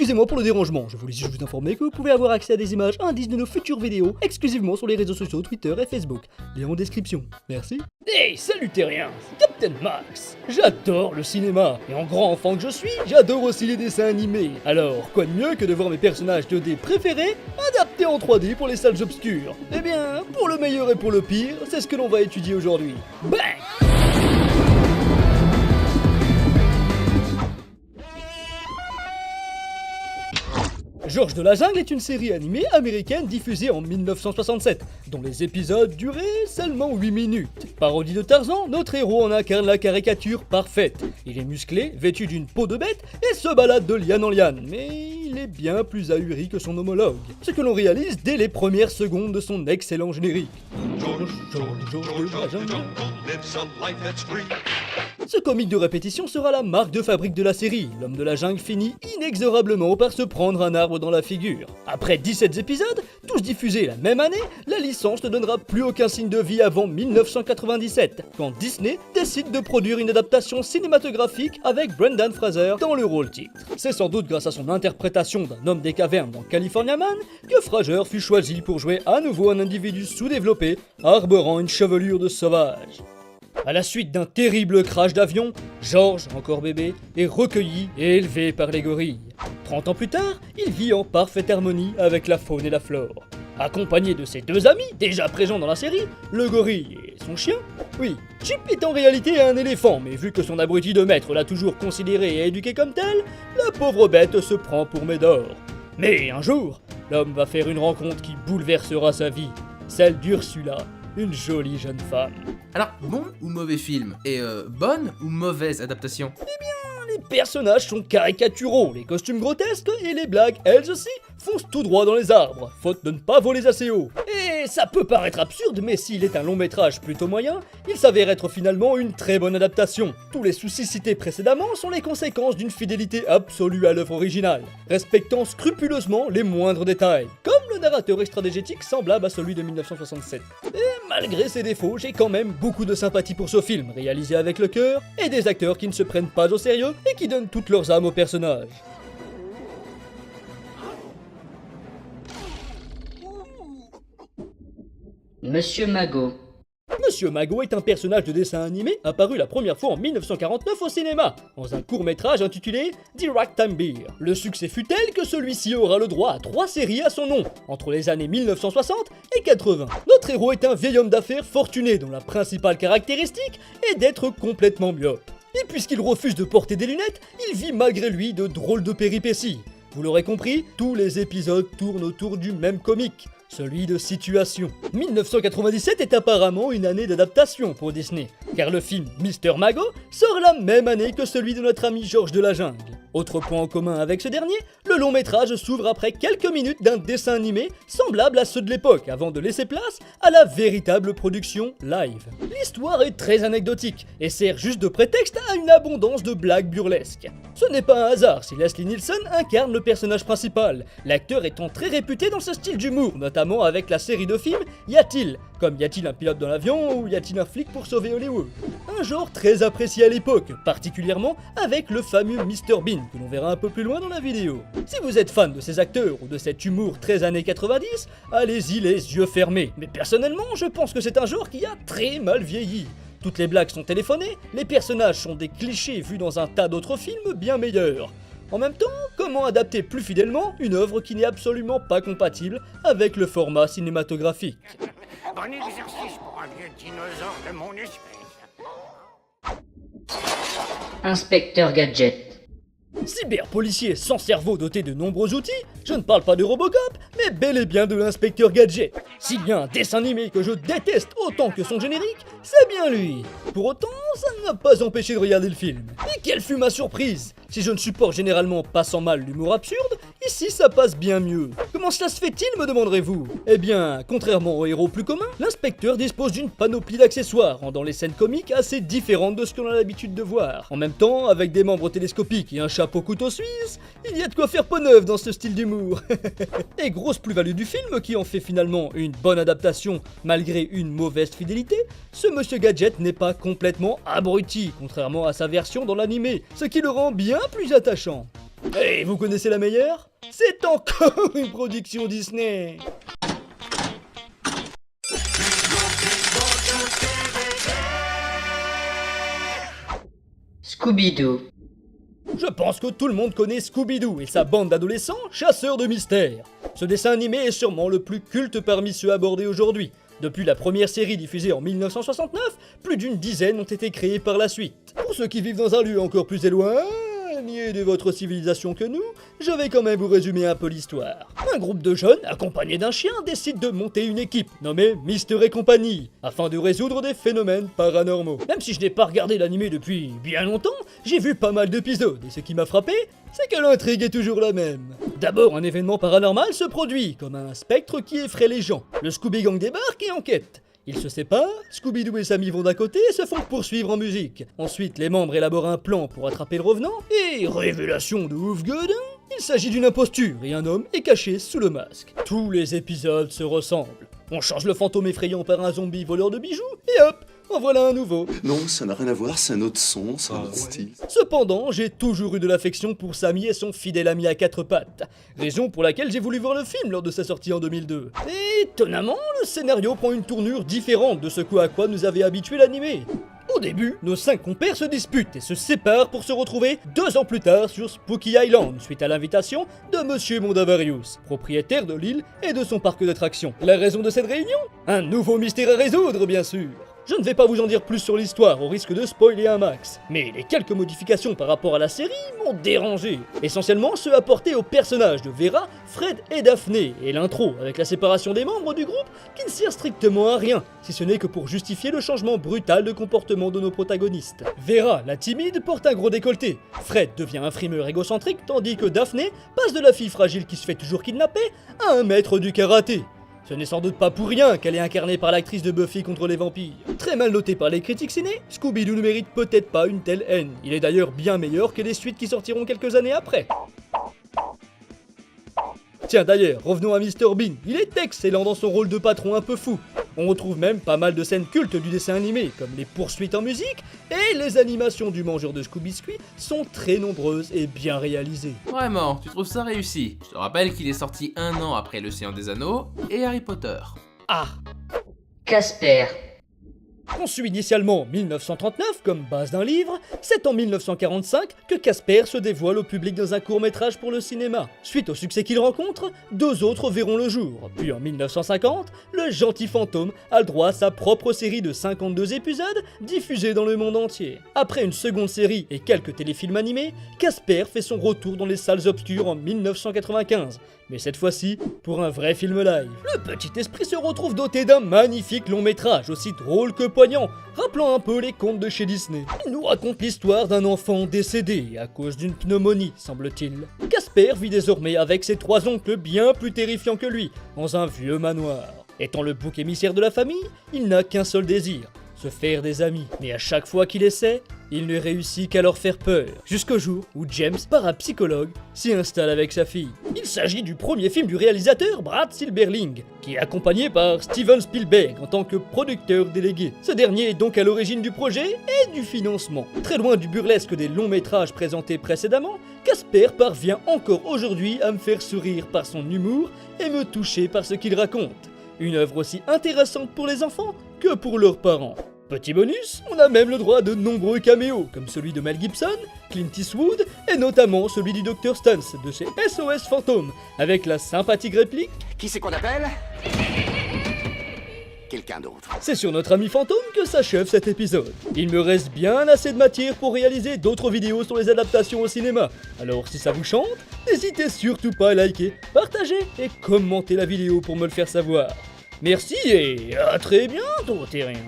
Excusez-moi pour le dérangement, je voulais juste vous informer que vous pouvez avoir accès à des images indices de nos futures vidéos exclusivement sur les réseaux sociaux Twitter et Facebook. Lien en description. Merci. Hey, salut terriens, c'est Captain Max. J'adore le cinéma, et en grand enfant que je suis, j'adore aussi les dessins animés. Alors, quoi de mieux que de voir mes personnages 2D préférés adaptés en 3D pour les salles obscures? Eh bien, pour le meilleur et pour le pire, c'est ce que l'on va étudier aujourd'hui. Bang! Georges de la Jungle est une série animée américaine diffusée en 1967, dont les épisodes duraient seulement 8 minutes. Parodie de Tarzan, notre héros en incarne la caricature parfaite. Il est musclé, vêtu d'une peau de bête et se balade de liane en liane, mais il est bien plus ahuri que son homologue. Ce que l'on réalise dès les premières secondes de son excellent générique. Georges de la Jungle. Ce comique de répétition sera la marque de fabrique de la série. L'homme de la jungle finit inexorablement par se prendre un arbre dans la figure. Après 17 épisodes, tous diffusés la même année, la licence ne donnera plus aucun signe de vie avant 1997, quand Disney décide de produire une adaptation cinématographique avec Brendan Fraser dans le rôle titre. C'est sans doute grâce à son interprétation d'un homme des cavernes dans California Man que Fraser fut choisi pour jouer à nouveau un individu sous-développé, arborant une chevelure de sauvage. À la suite d'un terrible crash d'avion, Georges, encore bébé, est recueilli et élevé par les gorilles. 30 ans plus tard, il vit en parfaite harmonie avec la faune et la flore. Accompagné de ses deux amis, déjà présents dans la série, le gorille et son chien. Oui, Chip est en réalité un éléphant, mais vu que son abruti de maître l'a toujours considéré et éduqué comme tel, la pauvre bête se prend pour Médor. Mais un jour, l'homme va faire une rencontre qui bouleversera sa vie, celle d'Ursula, une jolie jeune femme. Alors, bon ou mauvais film? Et bonne ou mauvaise adaptation? Les personnages sont caricaturaux, les costumes grotesques et les blagues, elles aussi, foncent tout droit dans les arbres, faute de ne pas voler assez haut. Et ça peut paraître absurde, mais s'il est un long métrage plutôt moyen, il s'avère être finalement une très bonne adaptation. Tous les soucis cités précédemment sont les conséquences d'une fidélité absolue à l'œuvre originale, respectant scrupuleusement les moindres détails, comme le narrateur extradégétique semblable à celui de 1967. Et malgré ses défauts, j'ai quand même beaucoup de sympathie pour ce film, réalisé avec le cœur, et des acteurs qui ne se prennent pas au sérieux et qui donnent toutes leurs âmes aux personnages. Monsieur Magot. Monsieur Magot est un personnage de dessin animé apparu la première fois en 1949 au cinéma, dans un court-métrage intitulé The Ragtime Bear. Le succès fut tel que celui-ci aura le droit à 3 séries à son nom, entre les années 1960 et 80. Notre héros est un vieil homme d'affaires fortuné dont la principale caractéristique est d'être complètement myope. Et puisqu'il refuse de porter des lunettes, il vit malgré lui de drôles de péripéties. Vous l'aurez compris, tous les épisodes tournent autour du même comique, celui de Situation. 1997 est apparemment une année d'adaptation pour Disney, car le film Mr. Magoo sort la même année que celui de notre ami Georges de la Jungle. Autre point en commun avec ce dernier, le long métrage s'ouvre après quelques minutes d'un dessin animé semblable à ceux de l'époque, avant de laisser place à la véritable production live. L'histoire est très anecdotique et sert juste de prétexte à une abondance de blagues burlesques. Ce n'est pas un hasard si Leslie Nielsen incarne le personnage principal, l'acteur étant très réputé dans ce style d'humour, notamment avec la série de films Y a-t-il ? Comme y a-t-il un pilote dans l'avion ou y a-t-il un flic pour sauver Hollywood? Un genre très apprécié à l'époque, particulièrement avec le fameux Mr. Bean, que l'on verra un peu plus loin dans la vidéo. Si vous êtes fan de ces acteurs ou de cet humour très années 90, allez-y les yeux fermés. Mais personnellement, je pense que c'est un genre qui a très mal vieilli. Toutes les blagues sont téléphonées, les personnages sont des clichés vus dans un tas d'autres films bien meilleurs. En même temps, comment adapter plus fidèlement une œuvre qui n'est absolument pas compatible avec le format cinématographique? Bon exercice pour un vieux dinosaure de mon espèce. Inspecteur Gadget. Cyberpolicier sans cerveau doté de nombreux outils, je ne parle pas de Robocop, mais bel et bien de l'inspecteur Gadget. S'il y a un dessin animé que je déteste autant que son générique, c'est bien lui. Pour autant, ça ne m'a pas empêché de regarder le film. Et quelle fut ma surprise! Si je ne supporte généralement pas sans mal l'humour absurde, ici ça passe bien mieux. Comment cela se fait-il, me demanderez-vous? Eh bien, contrairement aux héros plus communs, l'inspecteur dispose d'une panoplie d'accessoires, rendant les scènes comiques assez différentes de ce qu'on a l'habitude de voir. En même temps, avec des membres télescopiques et un chapeau couteau suisse, il y a de quoi faire peau neuve dans ce style d'humour. Et grosse plus-value du film qui en fait finalement une bonne adaptation malgré une mauvaise fidélité, ce Monsieur Gadget n'est pas complètement abruti, contrairement à sa version dans l'animé, ce qui le rend bien plus attachant. Et vous connaissez la meilleure? C'est encore une production Disney. Scooby-Doo. Je pense que tout le monde connaît Scooby-Doo et sa bande d'adolescents chasseurs de mystères. Ce dessin animé est sûrement le plus culte parmi ceux abordés aujourd'hui. Depuis la première série diffusée en 1969, plus d'une dizaine ont été créés par la suite. Pour ceux qui vivent dans un lieu encore plus éloigné de votre civilisation que nous, je vais quand même vous résumer un peu l'histoire. Un groupe de jeunes, accompagnés d'un chien, décide de monter une équipe nommée Mister et compagnie, afin de résoudre des phénomènes paranormaux. Même si je n'ai pas regardé l'animé depuis bien longtemps, j'ai vu pas mal d'épisodes, et ce qui m'a frappé, c'est que l'intrigue est toujours la même. D'abord, un événement paranormal se produit, comme un spectre qui effraie les gens. Le Scooby Gang débarque et enquête. Ils se séparent, Scooby-Doo et Sammy vont d'un côté et se font poursuivre en musique. Ensuite, les membres élaborent un plan pour attraper le revenant, et révélation de ouf godin, il s'agit d'une imposture et un homme est caché sous le masque. Tous les épisodes se ressemblent. On change le fantôme effrayant par un zombie voleur de bijoux, et hop, en voilà un nouveau. Non, ça n'a rien à voir, c'est un autre son, c'est un autre style. Cependant, j'ai toujours eu de l'affection pour Sammy et son fidèle ami à quatre pattes. Raison pour laquelle j'ai voulu voir le film lors de sa sortie en 2002. Et étonnamment, le scénario prend une tournure différente de ce à quoi nous avait habitué l'animé. Au début, nos 5 compères se disputent et se séparent pour se retrouver 2 ans plus tard sur Spooky Island suite à l'invitation de Monsieur Mondavarius, propriétaire de l'île et de son parc d'attractions. La raison de cette réunion? Un nouveau mystère à résoudre, bien sûr. Je ne vais pas vous en dire plus sur l'histoire au risque de spoiler un max, mais les quelques modifications par rapport à la série m'ont dérangé. Essentiellement ceux apportés aux personnages de Vera, Fred et Daphné, et l'intro avec la séparation des membres du groupe qui ne sert strictement à rien, si ce n'est que pour justifier le changement brutal de comportement de nos protagonistes. Vera, la timide, porte un gros décolleté, Fred devient un frimeur égocentrique tandis que Daphné passe de la fille fragile qui se fait toujours kidnapper à un maître du karaté. Ce n'est sans doute pas pour rien qu'elle est incarnée par l'actrice de Buffy contre les vampires. Très mal noté par les critiques ciné, Scooby-Doo ne mérite peut-être pas une telle haine. Il est d'ailleurs bien meilleur que les suites qui sortiront quelques années après. Tiens d'ailleurs, revenons à Mr Bean, il est excellent dans son rôle de patron un peu fou. On retrouve même pas mal de scènes cultes du dessin animé, comme les poursuites en musique, et les animations du mangeur de Scooby-Squee sont très nombreuses et bien réalisées. Vraiment, tu trouves ça réussi? Je te rappelle qu'il est sorti 1 an après Le Seigneur des Anneaux et Harry Potter. Ah! Casper. Conçu initialement en 1939 comme base d'un livre, c'est en 1945 que Casper se dévoile au public dans un court-métrage pour le cinéma. Suite au succès qu'il rencontre, 2 autres verront le jour. Puis en 1950, le gentil fantôme a le droit à sa propre série de 52 épisodes diffusée dans le monde entier. Après une seconde série et quelques téléfilms animés, Casper fait son retour dans les salles obscures en 1995. Mais cette fois-ci, pour un vrai film live. Le petit esprit se retrouve doté d'un magnifique long métrage, aussi drôle que poignant, rappelant un peu les contes de chez Disney. Il nous raconte l'histoire d'un enfant décédé à cause d'une pneumonie, semble-t-il. Casper vit désormais avec ses 3 oncles bien plus terrifiants que lui, dans un vieux manoir. Étant le bouc émissaire de la famille, il n'a qu'un seul désir, se faire des amis. Mais à chaque fois qu'il essaie, il ne réussit qu'à leur faire peur, jusqu'au jour où James, parapsychologue, s'y installe avec sa fille. Il s'agit du premier film du réalisateur Brad Silberling, qui est accompagné par Steven Spielberg en tant que producteur délégué. Ce dernier est donc à l'origine du projet et du financement. Très loin du burlesque des longs métrages présentés précédemment, Casper parvient encore aujourd'hui à me faire sourire par son humour et me toucher par ce qu'il raconte. Une œuvre aussi intéressante pour les enfants que pour leurs parents. Petit bonus, on a même le droit de nombreux caméos, comme celui de Mel Gibson, Clint Eastwood, et notamment celui du Dr Stans de chez SOS Fantôme, avec la sympathique réplique « Qui c'est qu'on appelle? Quelqu'un d'autre. » C'est sur notre ami fantôme que s'achève cet épisode. Il me reste bien assez de matière pour réaliser d'autres vidéos sur les adaptations au cinéma. Alors si ça vous chante, n'hésitez surtout pas à liker, partager et commenter la vidéo pour me le faire savoir. Merci et à très bientôt, terrien.